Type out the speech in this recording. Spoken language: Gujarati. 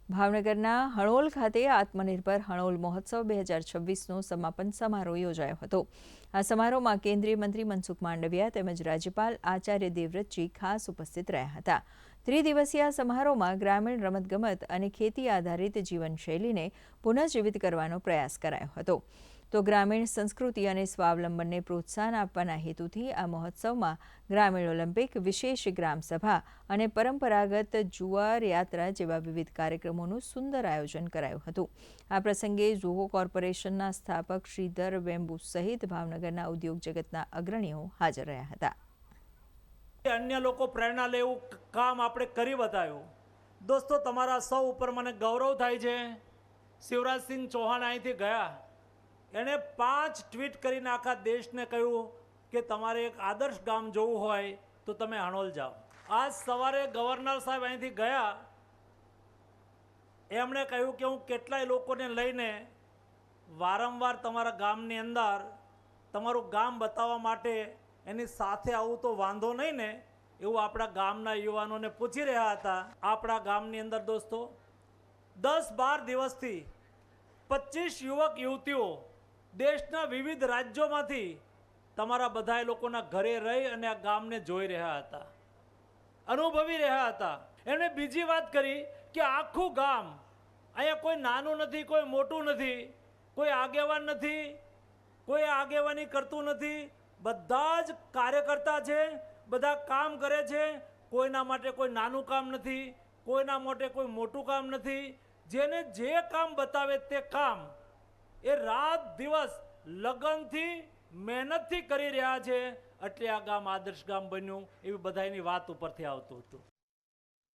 ભાવનગરના હણોલ ખાતે આત્મનિર્ભર હણોલ મહોત્સવ 2026નો સમાપન સમારોહ યોજાયો હતો। આ સમારોહમાં કેન્દ્રીય મંત્રી મનસુખ માંડવિયા તેમજ રાજ્યપાલ આચાર્ય દેવવ્રતજી ખાસ ઉપસ્થિત રહ્યા હતા। ત્રિદિવસીય સમારોહમાં ગ્રામીણ રમતગમત અને ખેતી આધારિત જીવનશૈલીને પુનઃજીવિત કરવાનો પ્રયાસ કરાયો હતો। તો ગ્રામીણ સંસ્કૃતિ અને સ્વાવલંબનને પ્રોત્સાહન આપવાના હેતુથી આ મહોત્સવમાં ગ્રામીણ ઓલિમ્પિક, વિશેષ ગ્રામસભા અને પરંપરાગત જુવાર યાત્રા જેવા વિવિધ કાર્યક્રમોનું સુંદર આયોજન કરાયું હતું। આ પ્રસંગે ઝોહો કોર્પોરેશનના સ્થાપક શ્રીધર વેમ્બુ સહિત ભાવનગરના ઉદ્યોગ જગતના અગ્રણીઓ હાજર રહ્યા હતા। अन्य लोग प्रेरणा ले काम आपणे करी बताव्યું। दोस्तों तमारा सौ ઉપર મને ગૌરવ થાય છે। શિવરાજસિંહ ચૌહાણ અહીંથી ગયા, એણે 5 ટ્વીટ કરીને આખા દેશને કહ્યું કે તમારે એક આદર્શ ગામ જોવું હોય તો તમે હણોલ જાઓ। આજ સવારે ગવર્નર સાહેબ અહીંથી ગયા, એમણે કહ્યું કે હું કેટલાય લોકોને લઈને વારંવાર તમારા ગામની અંદર તમારું ગામ બતાવવા માટે એની સાથે આવું તો વાંધો નહીં ને, એવું આપણા ગામના યુવાનોને પૂછી રહ્યા હતા। આપણા ગામની અંદર દોસ્તો 10-12 દિવસથી 25 યુવક યુવતીઓ દેશના વિવિધ રાજ્યોમાંથી તમારા બધા લોકોના ઘરે રહી અને આ ગામને જોઈ રહ્યા હતા, અનુભવી રહ્યા હતા। એમણે બીજી વાત કરી કે આખું ગામ અહીંયા કોઈ નાનું નથી, કોઈ મોટું નથી, કોઈ આગેવાન નથી, કોઈ આગેવાની કરતું નથી, બધા જ કાર્યકર્તા છે, બધા કામ કરે છે। કોઈના માટે કોઈ નાનું કામ નથી, કોઈના માટે કોઈ મોટું કામ નથી। જેને જે કામ બતાવે તે કામ એ રાત દિવસ લગનથી મહેનતથી કરી રહ્યા છે, એટલે આ ગામ આદર્શ ગામ બન્યું, એવી બધાની વાત ઉપરથી આવતું હતું।